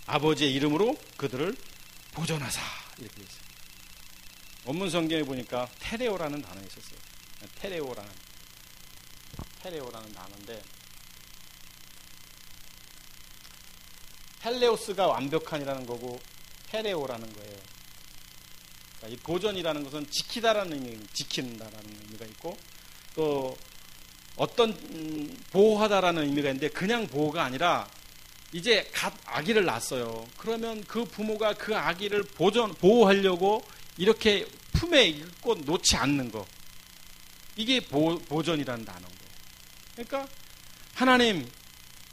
S1: 아버지의 이름으로 그들을 보전하사. 이렇게 있어요. 원문 성경에 보니까 테레오라는 단어가 있었어요. 테레오라는 단어인데, 텔레오스가 완벽한이라는 거고 테레오라는 거예요. 그러니까 이 보전이라는 것은 지키다라는 의미, 지킨다라는 의미가 있고, 또 어떤 보호하다라는 의미가 있는데 그냥 보호가 아니라 이제 갓 아기를 낳았어요. 그러면 그 부모가 그 아기를 보호하려고 이렇게 품에 입고 놓지 않는 거. 이게 보존이라는 단어인 거예요. 그러니까 하나님,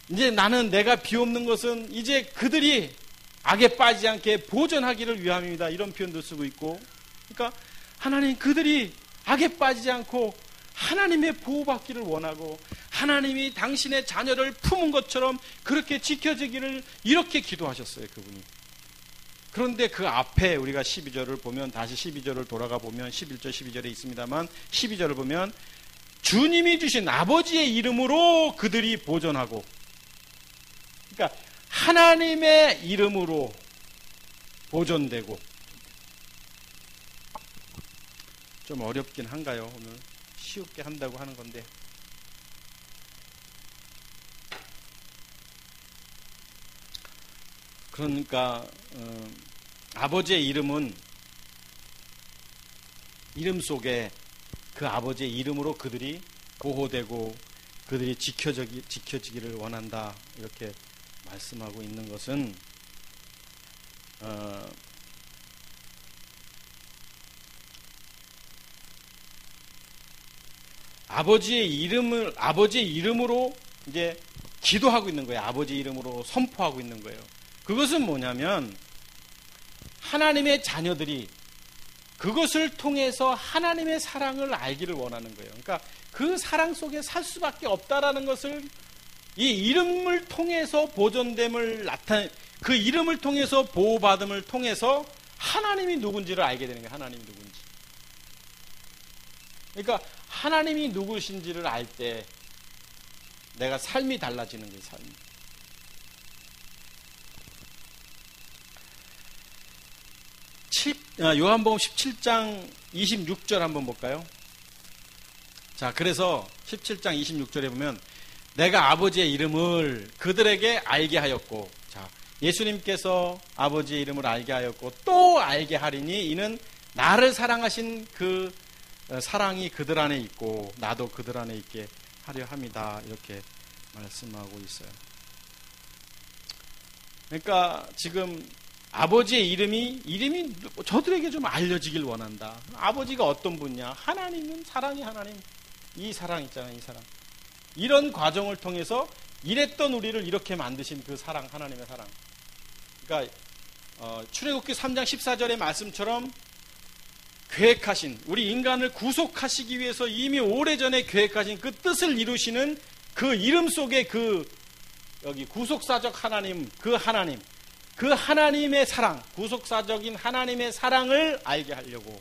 S1: 이제 나는 내가 비옵는 것은 이제 그들이 악에 빠지지 않게 보존하기를 위함입니다. 이런 표현도 쓰고 있고, 그러니까 하나님, 그들이 악에 빠지지 않고 하나님의 보호받기를 원하고 하나님이 당신의 자녀를 품은 것처럼 그렇게 지켜지기를 이렇게 기도하셨어요, 그분이. 그런데 그 앞에 우리가 12절을 보면, 다시 12절을 돌아가 보면 11절 12절에 있습니다만 12절을 보면 주님이 주신 아버지의 이름으로 그들이 보존하고, 그러니까 하나님의 이름으로 보존되고. 좀 어렵긴 한가요? 오늘 쉽게 한다고 하는 건데. 그러니까 아버지의 이름은, 이름 속에 그 아버지의 이름으로 그들이 보호되고 그들이 지켜지기를 원한다, 이렇게 말씀하고 있는 것은 아버지의 이름으로 이제 기도하고 있는 거예요. 아버지 이름으로 선포하고 있는 거예요. 그것은 뭐냐면 하나님의 자녀들이 그것을 통해서 하나님의 사랑을 알기를 원하는 거예요. 그러니까 그 사랑 속에 살 수밖에 없다라는 것을 이 이름을 통해서 보존됨을 그 이름을 통해서 보호받음을 통해서 하나님이 누군지를 알게 되는 거예요. 하나님이 누군지. 그러니까 하나님이 누구신지를 알 때 내가 삶이 달라지는 거예요. 삶이. 요한복음 17장 26절 한번 볼까요? 자, 그래서 17장 26절에 보면 내가 아버지의 이름을 그들에게 알게 하였고, 자, 예수님께서 아버지의 이름을 알게 하였고 또 알게 하리니 이는 나를 사랑하신 그 사랑이 그들 안에 있고 나도 그들 안에 있게 하려 합니다. 이렇게 말씀하고 있어요. 그러니까 지금 아버지의 이름이 저들에게 좀 알려지길 원한다. 아버지가 어떤 분이냐? 하나님은 사랑이 하나님. 이 사랑 있잖아요, 이 사랑. 이런 과정을 통해서 이랬던 우리를 이렇게 만드신 그 사랑, 하나님의 사랑. 그러니까 출애굽기 3장 14절의 말씀처럼 계획하신, 우리 인간을 구속하시기 위해서 이미 오래전에 계획하신 그 뜻을 이루시는 그 이름 속에 여기 구속사적 하나님, 그 하나님의 사랑, 구속사적인 하나님의 사랑을 알게 하려고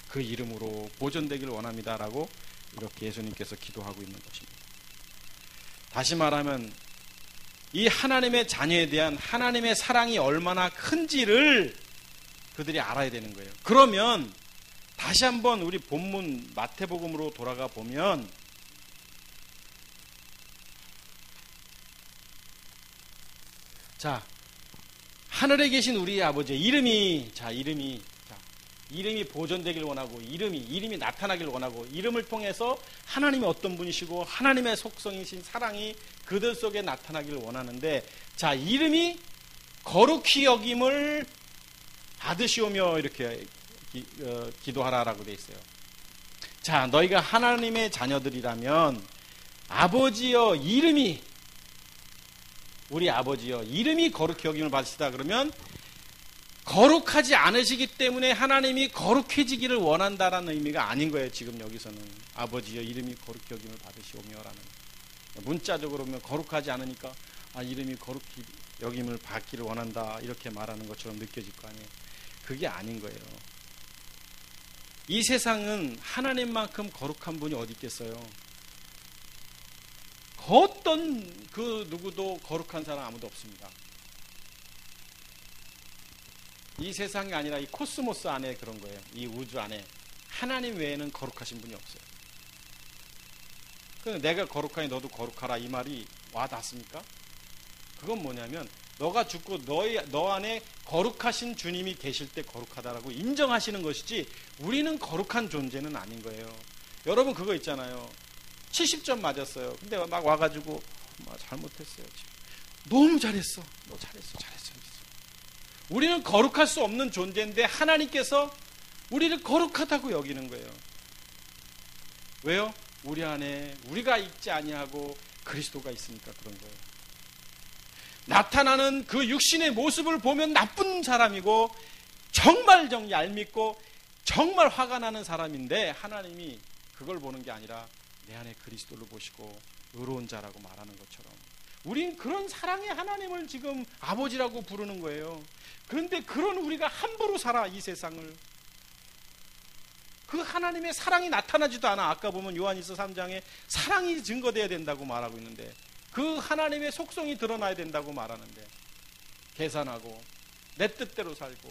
S1: 그 이름으로 보존되기를 원합니다라고 이렇게 예수님께서 기도하고 있는 것입니다. 다시 말하면 이 하나님의 자녀에 대한 하나님의 사랑이 얼마나 큰지를 그들이 알아야 되는 거예요. 그러면 다시 한번 우리 본문 마태복음으로 돌아가 보면 자, 하늘에 계신 우리 아버지의 이름이 보존되길 원하고 이름이 나타나길 원하고 이름을 통해서 하나님이 어떤 분이시고 하나님의 속성이신 사랑이 그들 속에 나타나길 원하는데, 자, 이름이 거룩히 여김을 받으시오며 이렇게 기도하라라고 되어 있어요. 자, 너희가 하나님의 자녀들이라면 아버지여 이름이, 우리 아버지여 이름이 거룩히 여김을 받으시다 그러면 거룩하지 않으시기 때문에 하나님이 거룩해지기를 원한다라는 의미가 아닌 거예요. 지금 여기서는 아버지여 이름이 거룩히 여김을 받으시오며라는, 문자적으로 보면 거룩하지 않으니까 이름이 거룩히 여김을 받기를 원한다 이렇게 말하는 것처럼 느껴질 거 아니에요. 그게 아닌 거예요. 이 세상은 하나님만큼 거룩한 분이 어디 있겠어요? 어떤 그 누구도 거룩한 사람 아무도 없습니다. 이 세상이 아니라 이 코스모스 안에 그런 거예요. 이 우주 안에 하나님 외에는 거룩하신 분이 없어요. 그런데 내가 거룩하니 너도 거룩하라 이 말이 와 닿습니까? 그건 뭐냐면 너가 죽고 너 안에 거룩하신 주님이 계실 때 거룩하다라고 인정하시는 것이지 우리는 거룩한 존재는 아닌 거예요. 여러분 그거 있잖아요. 70점 맞았어요. 근데 막 와가지고 잘못했어요. 너무 잘했어. 너 잘했어. 우리는 거룩할 수 없는 존재인데 하나님께서 우리를 거룩하다고 여기는 거예요. 왜요? 우리 안에 우리가 있지 아니하고 그리스도가 있으니까 그런 거예요. 나타나는 그 육신의 모습을 보면 나쁜 사람이고 정말 얄밉고 정말 화가 나는 사람인데 하나님이 그걸 보는 게 아니라 내 안에 그리스도를 보시고 의로운 자라고 말하는 것처럼 우린 그런 사랑의 하나님을 지금 아버지라고 부르는 거예요. 그런데 그런 우리가 함부로 살아 이 세상을. 그 하나님의 사랑이 나타나지도 않아. 아까 보면 요한일서 3장에 사랑이 증거되어야 된다고 말하고 있는데 그 하나님의 속성이 드러나야 된다고 말하는데 계산하고 내 뜻대로 살고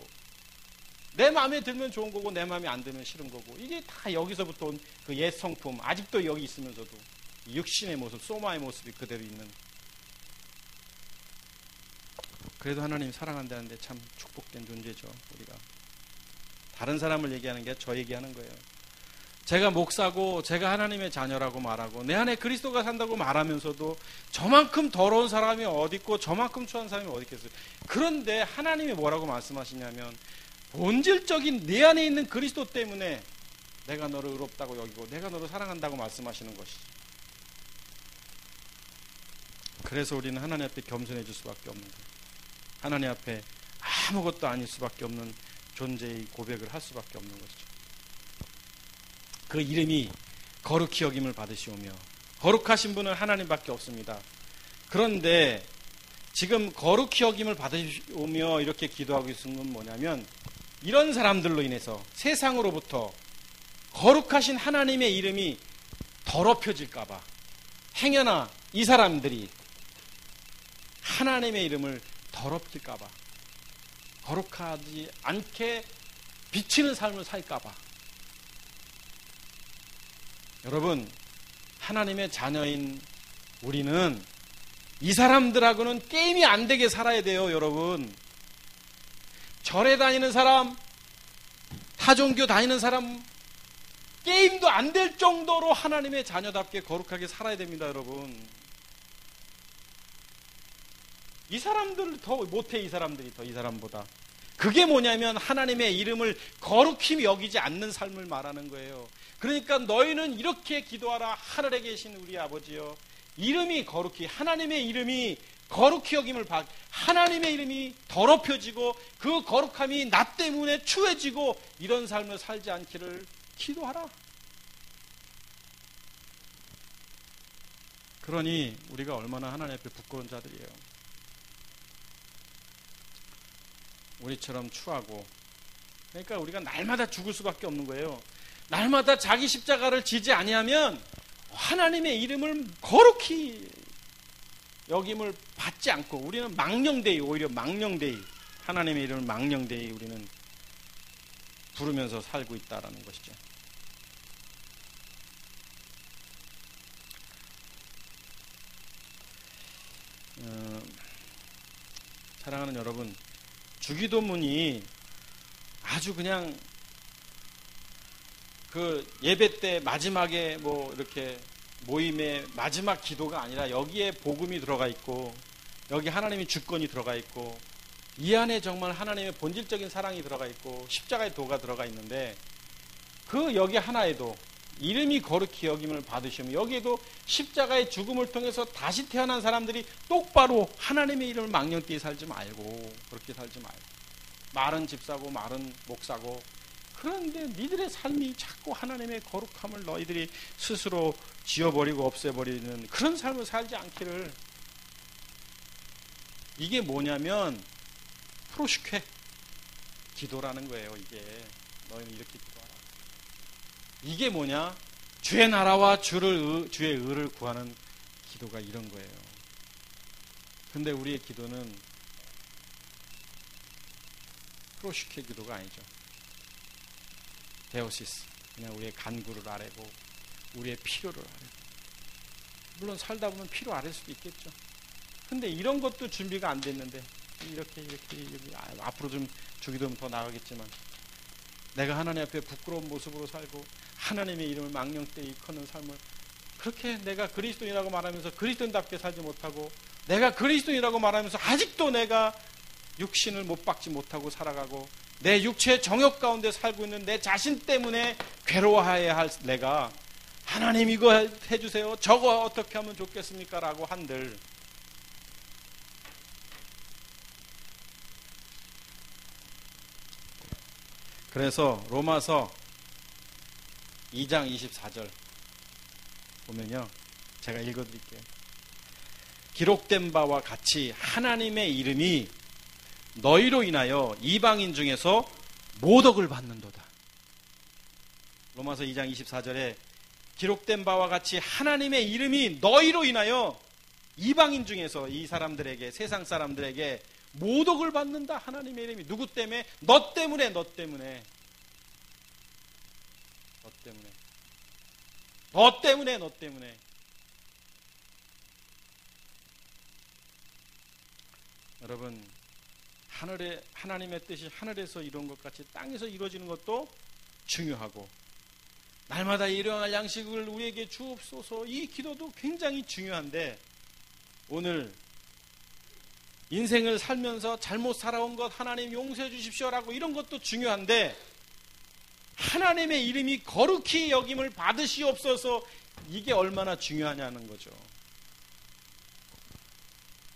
S1: 내 마음에 들면 좋은 거고 내 마음에 안 들면 싫은 거고 이게 다 여기서부터 온 그 옛 성품 아직도 여기 있으면서도 육신의 모습 소마의 모습이 그대로 있는. 그래도 하나님 사랑한다는데 참 축복된 존재죠. 우리가 다른 사람을 얘기하는 게 저 얘기하는 거예요. 제가 목사고 제가 하나님의 자녀라고 말하고 내 안에 그리스도가 산다고 말하면서도 저만큼 더러운 사람이 어디 있고 저만큼 추한 사람이 어디 있겠어요. 그런데 하나님이 뭐라고 말씀하시냐면 본질적인 내 안에 있는 그리스도 때문에 내가 너를 의롭다고 여기고 내가 너를 사랑한다고 말씀하시는 것이죠. 그래서 우리는 하나님 앞에 겸손해질 수밖에 없는 거예요. 하나님 앞에 아무것도 아닐 수밖에 없는 존재의 고백을 할 수밖에 없는 것이죠. 그 이름이 거룩히 여김을 받으시오며 거룩하신 분은 하나님밖에 없습니다. 그런데 지금 거룩히 여김을 받으시오며 이렇게 기도하고 있는 건 뭐냐면 이런 사람들로 인해서 세상으로부터 거룩하신 하나님의 이름이 더럽혀질까 봐 행여나 이 사람들이 하나님의 이름을 더럽힐까 봐 거룩하지 않게 비치는 삶을 살까 봐. 여러분 하나님의 자녀인 우리는 이 사람들하고는 게임이 안 되게 살아야 돼요. 여러분 절에 다니는 사람 타종교 다니는 사람 게임도 안 될 정도로 하나님의 자녀답게 거룩하게 살아야 됩니다. 여러분 이 사람들 더 못해. 이 사람들이 더 이 사람보다. 그게 뭐냐면 하나님의 이름을 거룩히 여기지 않는 삶을 말하는 거예요. 그러니까 너희는 이렇게 기도하라. 하늘에 계신 우리 아버지여 이름이 거룩히 하나님의 이름이 거룩히 여김을 받 하나님의 이름이 더럽혀지고 그 거룩함이 나 때문에 추해지고 이런 삶을 살지 않기를 기도하라. 그러니 우리가 얼마나 하나님 앞에 부끄러운 자들이에요. 우리처럼 추하고 그러니까 우리가 날마다 죽을 수밖에 없는 거예요. 날마다 자기 십자가를 지지 아니하면 하나님의 이름을 거룩히 여김을 받지 않고 우리는 망령되이 오히려 망령되이 하나님의 이름을 망령되이 우리는 부르면서 살고 있다라는 것이죠. 사랑하는 여러분 주기도문이 아주 그냥 그 예배 때 마지막에 뭐 이렇게 모임의 마지막 기도가 아니라 여기에 복음이 들어가 있고 여기 하나님의 주권이 들어가 있고 이 안에 정말 하나님의 본질적인 사랑이 들어가 있고 십자가의 도가 들어가 있는데 그 여기 하나에도 이름이 거룩히 여김을 받으시면 여기에도 십자가의 죽음을 통해서 다시 태어난 사람들이 똑바로 하나님의 이름을 망령되이 살지 말고 그렇게 살지 말고 말은 집사고 말은 목사고 그런데 니들의 삶이 자꾸 하나님의 거룩함을 너희들이 스스로 지워버리고 없애버리는 그런 삶을 살지 않기를. 이게 뭐냐면 프로슈케 기도라는 거예요. 이게 너희는 이렇게 기도하라. 이게 뭐냐? 주의 나라와 주의 의를 구하는 기도가 이런 거예요. 근데 우리의 기도는 프로슈케 기도가 아니죠. 데오시스, 그냥 우리의 간구를 아뢰고 우리의 필요를 아뢰고 물론 살다 보면 필요 아랠 수도 있겠죠. 근데 이런 것도 준비가 안 됐는데 이렇게 앞으로 좀 주기도면 더 나가겠지만 내가 하나님 앞에 부끄러운 모습으로 살고 하나님의 이름을 망령되이 일컫는 삶을, 그렇게 내가 그리스도인이라고 말하면서 그리스도인답게 살지 못하고, 내가 그리스도인이라고 말하면서 아직도 내가 육신을 못 박지 못하고 살아가고, 내 육체의 정욕 가운데 살고 있는 내 자신 때문에 괴로워해야 할 내가 하나님 이거 해주세요, 저거 어떻게 하면 좋겠습니까? 라고 한들, 그래서 로마서 2장 24절 보면요, 제가 읽어드릴게요. 기록된 바와 같이 하나님의 이름이 너희로 인하여 이방인 중에서 모독을 받는도다. 로마서 2장 24절에 기록된 바와 같이 하나님의 이름이 너희로 인하여 이방인 중에서, 이 사람들에게, 세상 사람들에게 모독을 받는다. 하나님의 이름이. 누구 때문에? 너 때문에, 너 때문에. 너 때문에. 너 때문에, 너 때문에. 여러분, 하나님의 뜻이 하늘에서 이루어진 것 같이 땅에서 이루어지는 것도 중요하고, 날마다 일용할 양식을 우리에게 주옵소서, 이 기도도 굉장히 중요한데, 오늘 인생을 살면서 잘못 살아온 것 하나님 용서해 주십시오라고 이런 것도 중요한데, 하나님의 이름이 거룩히 여김을 받으시옵소서, 이게 얼마나 중요하냐는 거죠.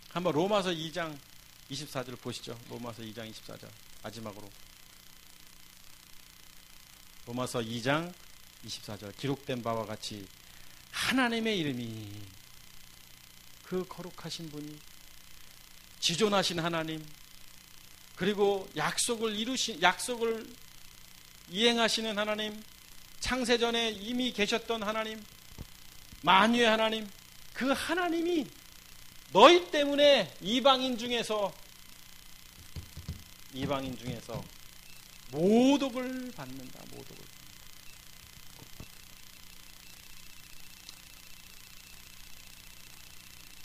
S1: 한번 로마서 2장 24절 보시죠. 로마서 2장 24절 마지막으로. 로마서 2장 24절 기록된 바와 같이 하나님의 이름이, 그 거룩하신 분이, 지존하신 하나님, 그리고 약속을 이행하시는 하나님, 창세전에 이미 계셨던 하나님, 만유의 하나님, 그 하나님이 너희 때문에 이방인 중에서 모독을 받는다. 모독을.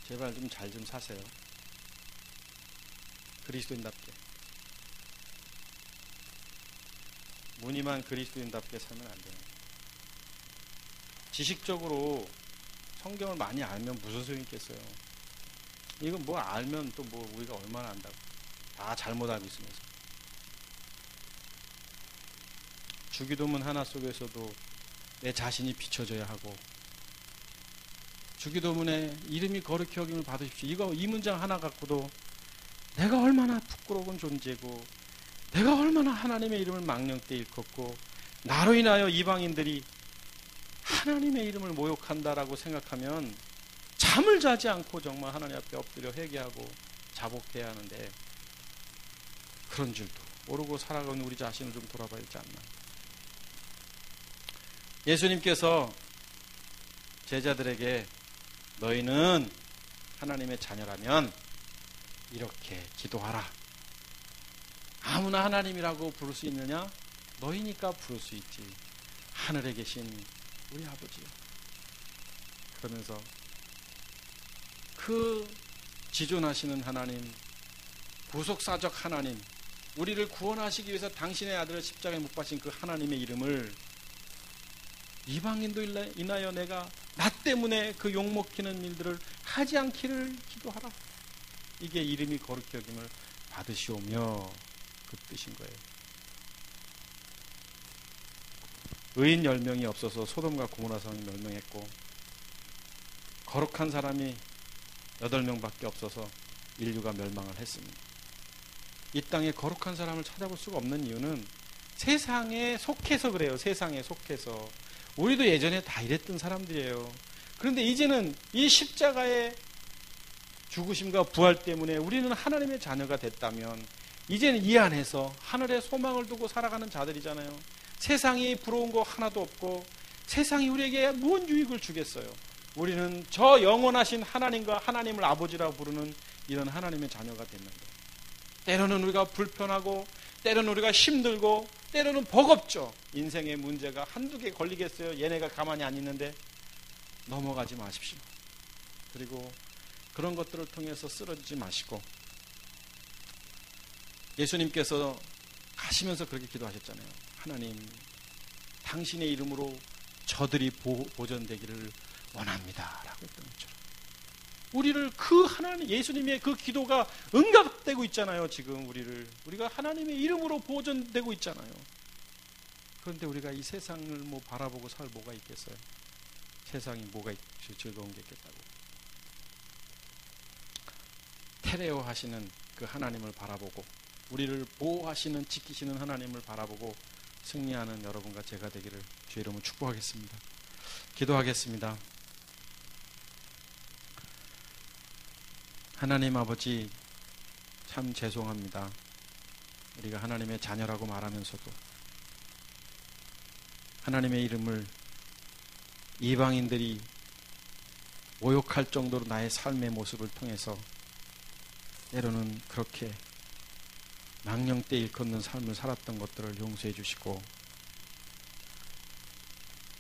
S1: 제발 좀 잘 좀 사세요. 그리스도인답게. 무늬만 그리스도인답게 살면 안 돼요. 지식적으로 성경을 많이 알면 무슨 소용이 있겠어요. 이건 뭐 알면 또 뭐 우리가 얼마나 안다고. 다 잘못 알고 있으면서. 주기도문 하나 속에서도 내 자신이 비춰져야 하고, 주기도문에 이름이 거룩히 여김을 받으십시오, 이 문장 하나 갖고도 내가 얼마나 부끄러운 존재고, 내가 얼마나 하나님의 이름을 망령되이 일컫고, 나로 인하여 이방인들이 하나님의 이름을 모욕한다라고 생각하면 잠을 자지 않고 정말 하나님 앞에 엎드려 회개하고 자복해야 하는데, 그런 줄도 모르고 살아가는 우리 자신을 좀 돌아봐야 되지 않나. 예수님께서 제자들에게 너희는 하나님의 자녀라면 이렇게 기도하라. 아무나 하나님이라고 부를 수 있느냐? 너희니까 부를 수 있지. 하늘에 계신 우리 아버지요. 그러면서 그 지존하시는 하나님, 구속사적 하나님, 우리를 구원하시기 위해서 당신의 아들을 십자가에 못 박힌 그 하나님의 이름을 이방인도 인하여 내가 나 때문에 그 욕먹히는 일들을 하지 않기를 기도하라. 이게 이름이 거룩히 여김을 받으시오며 그 뜻인 거예요. 의인 10명이 없어서 소돔과 고모라 성이 멸망했고, 거룩한 사람이 8명밖에 없어서 인류가 멸망을 했습니다. 이 땅에 거룩한 사람을 찾아볼 수가 없는 이유는 세상에 속해서 그래요. 세상에 속해서. 우리도 예전에 다 이랬던 사람들이에요. 그런데 이제는 이 십자가의 죽으심과 부활 때문에 우리는 하나님의 자녀가 됐다면, 이제는 이 안에서 하늘의 소망을 두고 살아가는 자들이잖아요. 세상이 부러운 거 하나도 없고, 세상이 우리에게 무슨 유익을 주겠어요. 우리는 저 영원하신 하나님과 하나님을 아버지라고 부르는 이런 하나님의 자녀가 됐는데, 때로는 우리가 불편하고, 때로는 우리가 힘들고, 때로는 버겁죠. 인생의 문제가 한두 개 걸리겠어요. 얘네가 가만히 안 있는데. 넘어가지 마십시오. 그리고 그런 것들을 통해서 쓰러지지 마시고, 예수님께서 가시면서 그렇게 기도하셨잖아요. 하나님, 당신의 이름으로 저들이 보존되기를 원합니다. 라고 했던 것처럼. 우리를 그 하나님, 예수님의 그 기도가 응답되고 있잖아요. 지금 우리가 하나님의 이름으로 보존되고 있잖아요. 그런데 우리가 이 세상을 뭐 바라보고 살 뭐가 있겠어요? 세상이 뭐가 즐거운 게 있겠다고. 테레오 하시는 그 하나님을 바라보고, 우리를 보호하시는, 지키시는 하나님을 바라보고 승리하는 여러분과 제가 되기를 주의 이름으로 축복하겠습니다. 기도하겠습니다. 하나님 아버지, 참 죄송합니다. 우리가 하나님의 자녀라고 말하면서도 하나님의 이름을 이방인들이 모욕할 정도로 나의 삶의 모습을 통해서 때로는 그렇게 망령때 일컫는 삶을 살았던 것들을 용서해 주시고,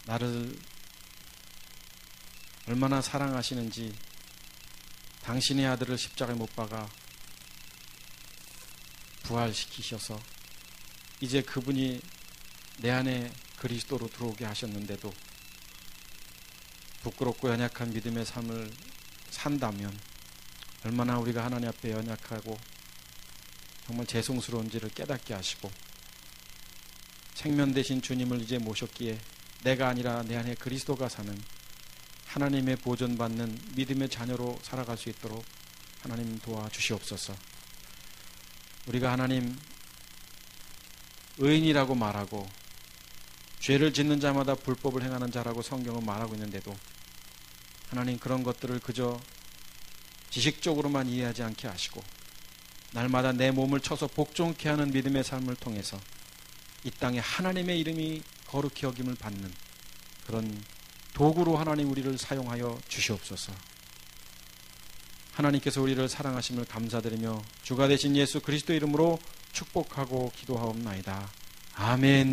S1: 나를 얼마나 사랑하시는지 당신의 아들을 십자가에 못 박아 부활시키셔서 이제 그분이 내 안에 그리스도로 들어오게 하셨는데도 부끄럽고 연약한 믿음의 삶을 산다면 얼마나 우리가 하나님 앞에 연약하고 정말 죄송스러운지를 깨닫게 하시고, 생명 되신 주님을 이제 모셨기에 내가 아니라 내 안에 그리스도가 사는 하나님의 보존받는 믿음의 자녀로 살아갈 수 있도록 하나님 도와주시옵소서. 우리가 하나님 의인이라고 말하고 죄를 짓는 자마다 불법을 행하는 자라고 성경은 말하고 있는데도 하나님 그런 것들을 그저 지식적으로만 이해하지 않게 하시고, 날마다 내 몸을 쳐서 복종케 하는 믿음의 삶을 통해서 이 땅에 하나님의 이름이 거룩히 여김을 받는 그런 도구로 하나님 우리를 사용하여 주시옵소서. 하나님께서 우리를 사랑하심을 감사드리며 주가 되신 예수 그리스도 이름으로 축복하고 기도하옵나이다. 아멘.